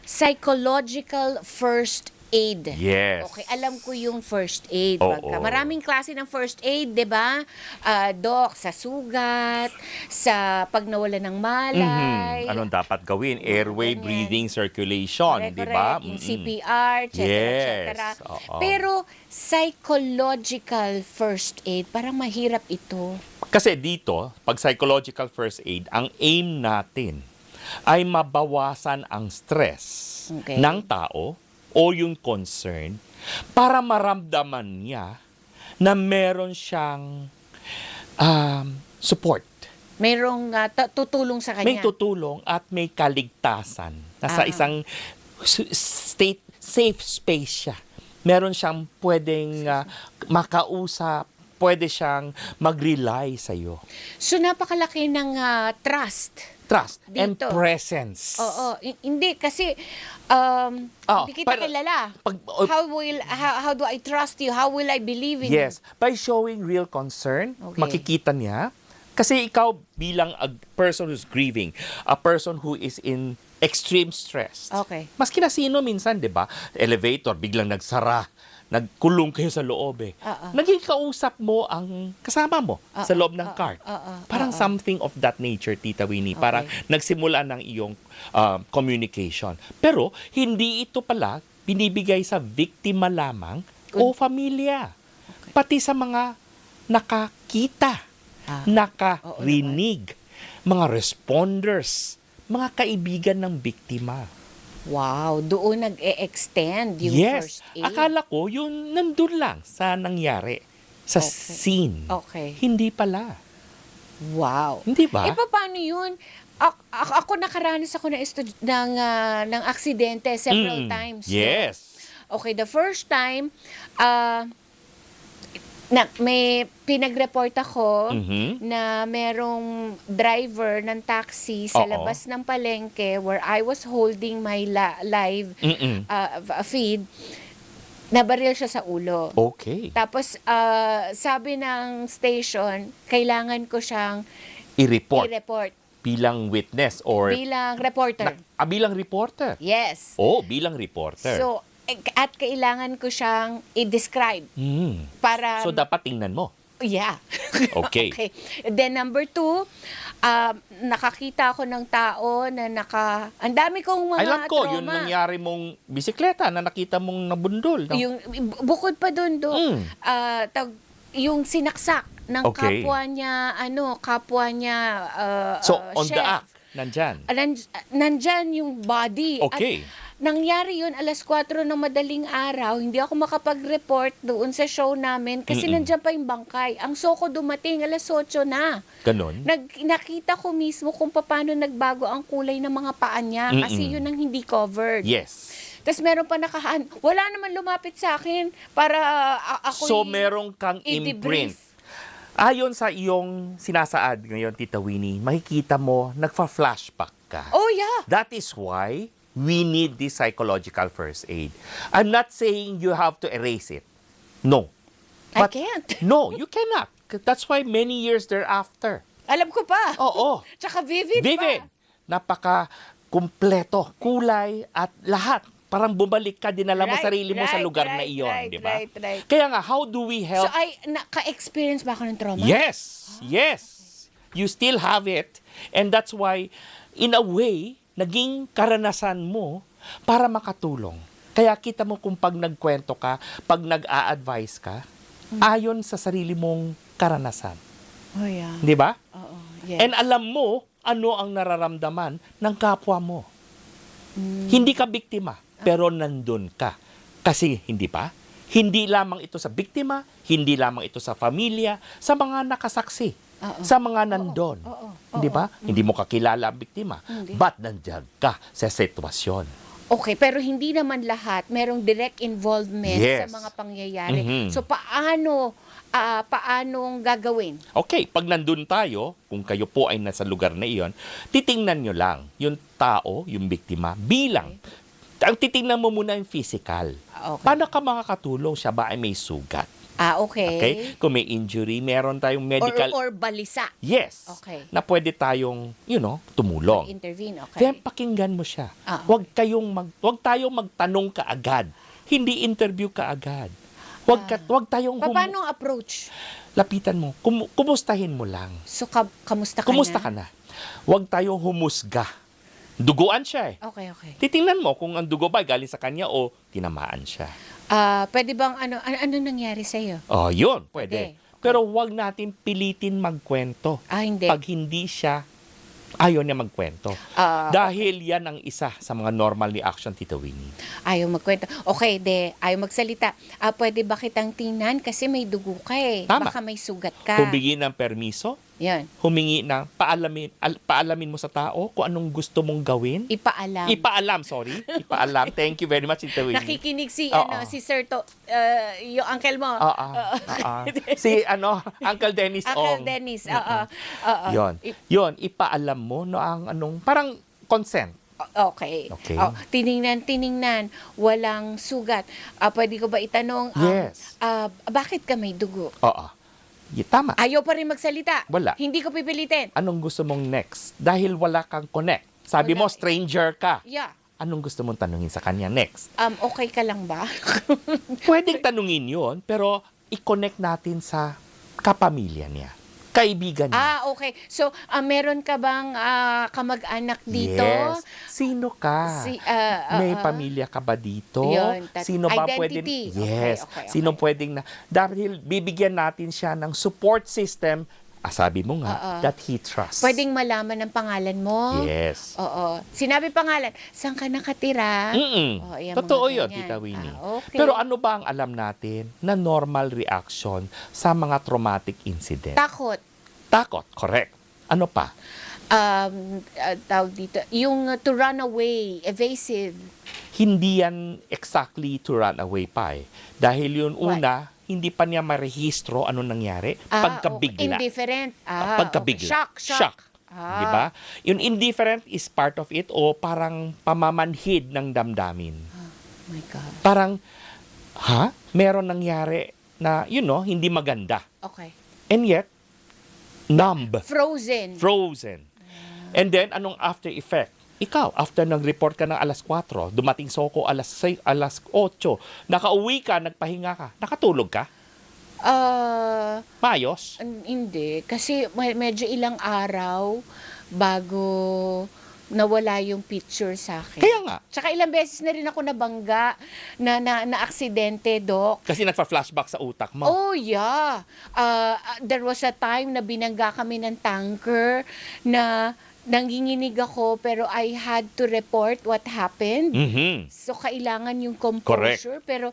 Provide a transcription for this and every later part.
Psychological first aid. Yes. Okay, alam ko yung first aid. Oo. Maraming klase ng first aid, di ba? Doc, sa sugat, sa pag nawala ng malay. Anong dapat gawin? Airway, ganyan. breathing, circulation, Correct, di ba? correct. Yung CPR, etc. Yes. etc. Oo. Pero psychological first aid, parang mahirap ito. Kasi dito, pag psychological first aid, ang aim natin ay mabawasan ang stress Okay. ng tao o yung concern para maramdaman niya na meron siyang support. Mayroong tutulong sa kanya. May tutulong at may kaligtasan. Nasa isang safe space siya. Meron siyang pwedeng makausap, pwede siyang mag-rely sa'yo. So, napakalaki ng trust. Trust and Dito. presence. Oo. Hindi kasi hindi kita kilala. How do I trust you? How will I believe in you? Yes. By showing real concern, Okay. makikita niya. Kasi ikaw bilang a person who's grieving, a person who is in extreme stress. Okay. Maski na sino minsan, di ba? Elevator, biglang nagsara. Nagkulong kayo sa loob eh. Naging kausap mo ang kasama mo sa loob ng cart. Parang something of that nature, Tita Winnie. Okay. Parang nagsimula ng iyong communication. Pero hindi ito pala binibigay sa biktima lamang o familia. Pati sa mga nakakita, nakarinig, mga responders, mga kaibigan ng biktima. Wow, doon nag-e-extend yung Yes. first aid. Akala ko yun nandun lang sa nangyari. Sa scene. Okay. Hindi pala. Wow. Hindi ba? Paano yun? Ako nakaranas ako ng aksidente several times. Yes. Okay, the first time, may pinag-report ako na merong driver ng taxi sa labas ng palengke where I was holding my live feed, nabaril siya sa ulo. Okay. Tapos, sabi ng station, kailangan ko siyang I-report bilang witness or bilang reporter. bilang reporter. Yes. Bilang reporter. So, at kailangan ko siyang i-describe para... So, dapat tingnan mo. Yeah. Okay. Okay. Then number 2, nakakita ako ng tao na ang dami kong mga Alam ko, trauma. yun nangyari mong bisikleta na nakita mong nabundol. No? Yung, bukod pa doon, yung sinaksak ng Okay. kapwa niya So, on chef. the act, nandyan. Nandyan yung body. Okay. At nangyari yun, 4:00 ng madaling araw, hindi ako makapag-report doon sa show namin kasi nandyan pa yung bangkay. Ang soko dumating, 8:00 na. Ganon. Nakita ko mismo kung paano nagbago ang kulay ng mga paa niya kasi yun ang hindi covered. Yes. Tapos meron pa nakahaan. Wala naman lumapit sa akin para ako So, meron kang imprint. Ayon sa iyong sinasaad ngayon, Tita Winnie, makikita mo, nagfa-flashback ka. Oh, yeah. That is why we need this psychological first aid. I'm not saying you have to erase it. No. I can't. No, you cannot. That's why many years thereafter. Alam ko pa. Oo. Tsaka vivid Vivid. pa. Napaka-kumpleto, kulay at lahat. Parang bumalik ka, dinala mo sarili mo sa lugar na iyon, di ba? Right. Kaya nga, how do we help? So, naka-experience ba ako ng trauma? Yes, yes. You still have it. And that's why, in a way, naging karanasan mo para makatulong. Kaya kita mo kung pag nagkwento ka, pag nag-a-advise ka, ayon sa sarili mong karanasan. Oh, yeah. Di ba? Oo. Yes. And alam mo ano ang nararamdaman ng kapwa mo. Hindi ka biktima, pero nandun ka. Kasi, hindi ba? Hindi lamang ito sa biktima, hindi lamang ito sa pamilya, sa mga nakasaksi, sa mga nandun. Hindi ba? Hindi mo kakilala ang biktima, but nandiyan ka sa sitwasyon. Okay, pero hindi naman lahat merong direct involvement Yes. sa mga pangyayari. So, paanong gagawin? Okay, pag nandun tayo, kung kayo po ay nasa lugar na iyon, titingnan nyo lang yung tao, yung biktima, bilang. Ang titingnan mo muna yung physical. Okay. Paano ka makakatulong? Siya ba ay may sugat? Okay. Okay? Kung may injury, meron tayong medical... Or balisa. Yes. Okay. Na pwede tayong, tumulong. Intervene, okay. Then pakinggan mo siya. Huwag tayong magtanong kaagad. Hindi interview kaagad. Huwag tayong Paano ang approach? lapitan mo. Kumustahin mo lang. So, kamusta ka Kumusta na? ka na? Huwag tayong humusga. Duguan siya eh. Okay. Titingnan mo kung ang dugo ba galing sa kanya o tinamaan siya. Pwede bang ano nangyari sa iyo? Oh, yun. Pwede. Okay. Pero huwag natin pilitin magkwento. Hindi. Pag hindi siya, ayaw niya magkwento. Dahil yan ang isa sa mga normal reaction, Tita Winnie. Ayaw magkwento. Okay, ayaw magsalita. Pwede ba kitang tingnan? Kasi may dugo ka eh. Tama. Baka may sugat ka. Humingi ng permiso, Yan. humingi ng paalamin mo sa tao kung anong gusto mong gawin. Ipaalam. Ipaalam. Thank you very much, Tita Winnie. Nakikinig si Oo. si Sir yung uncle mo. Si Uncle Dennis Uncle Ong. Dennis. Yon, ipaalam mo no ang parang consent. Okay. Tiningnan. Walang sugat. Pwede ko ba itanong? Yes. Bakit ka may dugo? Oo. Tama. Ayaw pa rin magsalita. Wala. Hindi ko pipilitin. Anong gusto mong next? Dahil wala kang connect. Sabi Wala. mo, stranger ka. Yeah. Anong gusto mong tanungin sa kanya next? Okay ka lang ba? Pwedeng tanungin yon, pero i-connect natin sa kapamilya niya. Kaibigan niya. Okay. So, meron ka bang kamag-anak dito? Yes. Sino ka? May pamilya ka ba dito? Yun, Sino ba pwedeng... identity. Yes. Okay. Sino pwedeng na... Dahil bibigyan natin siya ng support system, sabi mo nga, that he trusts. Pwedeng malaman ang pangalan mo? Yes. Oo. Sinabi pangalan, saan ka nakatira? Ayan, Totoo mga yun, ganyan. Tita Winnie. Okay. Pero ano ba ang alam natin na normal reaction sa mga traumatic incident? Takot. Correct. Ano pa? Tawag dito, yung to run away, evasive. Hindi yan exactly to run away pa eh. Dahil yun What? una, hindi pa niya marehistro ano nangyari. Pagkabigla. Indifferent. Pagkabigla. Okay. Shock. Diba? Yung indifferent is part of it o parang pamamanhid ng damdamin. Oh my God. Parang, meron nangyari na, hindi maganda. Okay. And yet, numb. Frozen. And then, anong after effect? Ikaw, after nag-report ka ng alas 4, dumating sa ako alas 8, nakauwi ka, nagpahinga ka, nakatulog ka? Maayos? Hindi. Kasi medyo ilang araw bago nawala yung picture sa akin. Kaya nga. Tsaka ilang beses na rin ako nabangga na aksidente, Doc. Kasi nagpa-flashback sa utak mo. Oh, yeah. There was a time na binangga kami ng tanker na nanginginig ako pero I had to report what happened. Mhm. So, kailangan yung composure. Pero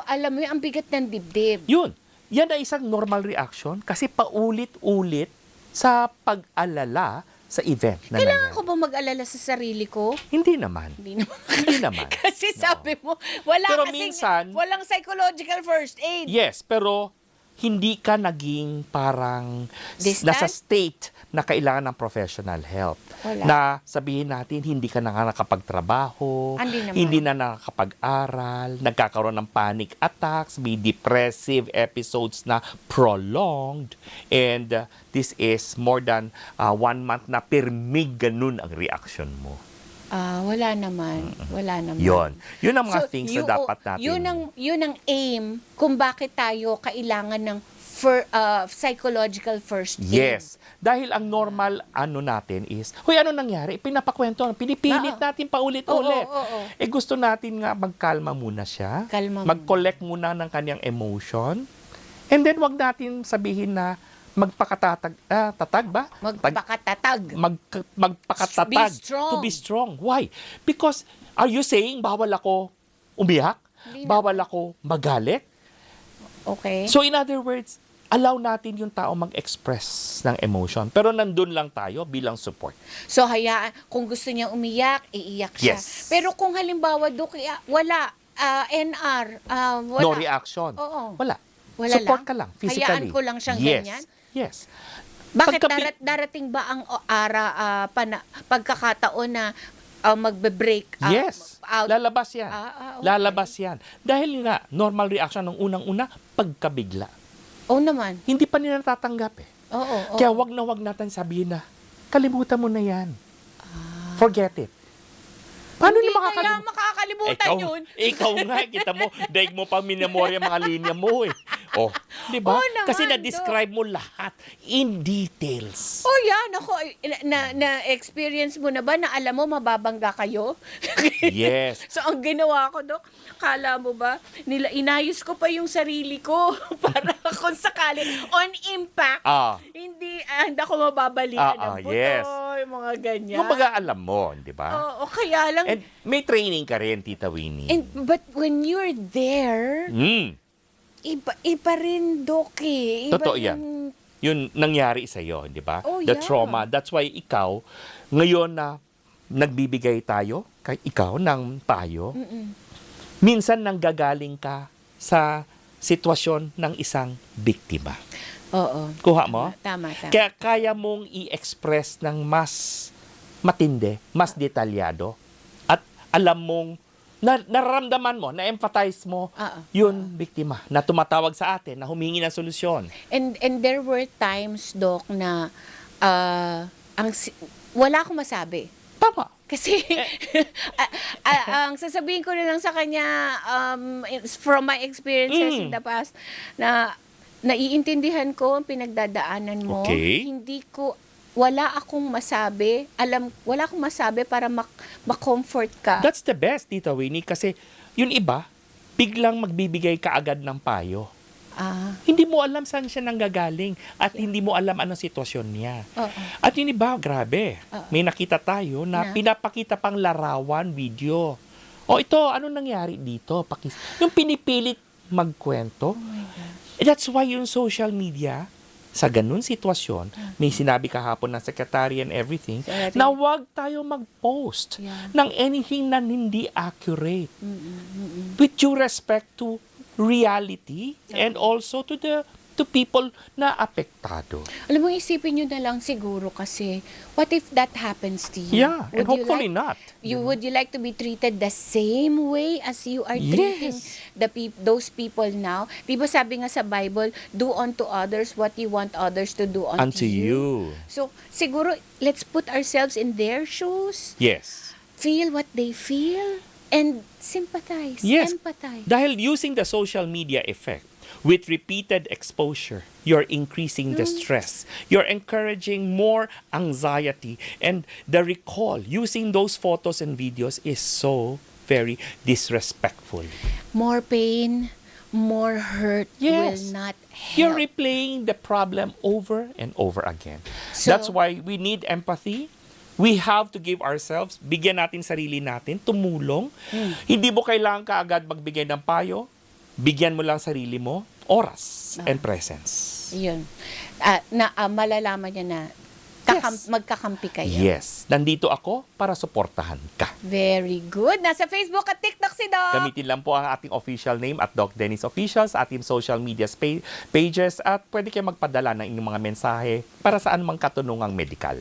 alam mo yung ang bigat ng dibdib. Yun. Yan ay isang normal reaction kasi paulit-ulit sa pag-alala sa event na Kailangan nangyari. ko ba mag-alala sa sarili ko? Hindi naman. Hindi naman. Hindi naman. Kasi sabi mo, Pero minsan- walang psychological first aid. Yes, pero hindi ka naging parang Distant? nasa state na kailangan ng professional help. Wala. Na sabihin natin, hindi ka na nga nakapagtrabaho, Hindi naman. hindi na nakakapag-aral, nagkakaroon ng panic attacks, may depressive episodes na prolonged, and this is more than 1 month na permig ganun ang reaction mo. Wala naman. Yun ang mga things na dapat natin. Yun ang aim kung bakit tayo kailangan ng psychological first aid. Yes. Dahil ang normal natin is, ano nangyari? Pinapakwento, pinipilit natin paulit-ulit. Oo. Gusto natin nga magkalma muna siya. Kalma muna. Mag-collect muna ng kanyang emotion. And then, wag natin sabihin na tatag ba? Magpakatatag. Magpakatatag. Be strong. To be strong. Why? Because, are you saying, bawal ako umiyak? Hindi Bawal ako magalit? Okay. So, in other words, allow natin yung tao mag-express ng emotion. Pero nandun lang tayo bilang support. So, hayaan. Kung gusto niya umiyak, iiyak siya. Yes. Pero kung halimbawa, wala. NR. Wala. No reaction. Oo. Wala. Wala Support lang? ka lang, physically. Hayaan ko lang siyang ganyan? Yes. Bakit darating ba ang pagkakataon na magbe-break? Yes. out. Lalabas yan. Okay. Lalabas yan. Dahil nga, normal reaction ng unang-una, pagkabigla. Oo naman. Hindi pa nila natatanggap eh. Oo. Kaya wag natin sabihin na, kalimutan mo na yan. Forget it. Paano Hindi niyo kaya makakalimutan yun. Ikaw nga, kita mo, daig mo pa minamorya mga linya mo eh. Oh, di ba? Oo naman, Kasi na-describe mo lahat in details. Oh yan, ako, na-experience mo na ba na alam mo mababangga kayo? Yes. So ang ginawa ko, Dok, kala mo ba, inayos ko pa yung sarili ko para kung sakali, on impact, hindi ako mababalian ng buto, yes. yung mga ganyan. Kumbaga alam mo, di ba? Oo, kaya lang, And may training ka rin, Tita Winnie. but when you're there, iba rin, Dok, eh. Iba Totoo rin- yan. Yun nangyari sa'yo, di ba? Oh, The yeah. trauma. That's why ikaw, ngayon na nagbibigay tayo, kay ikaw, ng payo, minsan nanggagaling ka sa sitwasyon ng isang biktima. Oo. Kuha mo? Tama. Kaya kaya mong i-express ng mas matindi, mas detalyado, at alam mong, nararamdaman mo, na-empathize mo, yun, biktima, na tumatawag sa atin, na humingi ng solusyon. And there were times, Doc, na wala akong masabi. Tama. Kasi ang sasabihin ko na lang sa kanya, from my experiences in the past, na naiintindihan ko ang pinagdadaanan mo. Okay. Wala akong masabi. Wala akong masabi para ma-comfort ka. That's the best, Tita Winnie, kasi yung iba, biglang magbibigay ka agad ng payo. Hindi mo alam saan siya nanggagaling at hindi mo alam anong sitwasyon niya. At yung iba, grabe. May nakita tayo na pinapakita pang larawan, video. O ito, anong nangyari dito? Yung pinipilit magkwento. That's why yung social media, sa ganun sitwasyon, may sinabi kahapon ng secretary and everything, na wag tayo mag-post ng anything na hindi accurate. With due respect to reality and also to people na apektado. Alam mo, isipin nyo na lang siguro kasi, what if that happens to you? Yeah, and hopefully not. Would you like to be treated the same way as you are treating those people now? Di ba sabi nga sa Bible, do unto others what you want others to do unto you. So, siguro, let's put ourselves in their shoes. Yes. Feel what they feel and sympathize, empathize. Dahil using the social media effect, with repeated exposure, you're increasing the stress. You're encouraging more anxiety. And the recall, using those photos and videos is so very disrespectful. More pain, more hurt will not help. You're replaying the problem over and over again. So, that's why we need empathy. We have to give ourselves, bigyan natin sarili natin, tumulong. Hindi mo kailangan kaagad magbigay ng payo. Bigyan mo lang sarili mo, oras and presence. Yun. Malalaman niya na magkakampi kayo. Yes. Nandito ako para suportahan ka. Very good. Nasa Facebook at TikTok si Doc. Gamitin lang po ang ating official name at Doc Dennis Official sa ating social media pages at pwede kayo magpadala ng inyong mga mensahe para sa anumang katanungang medikal.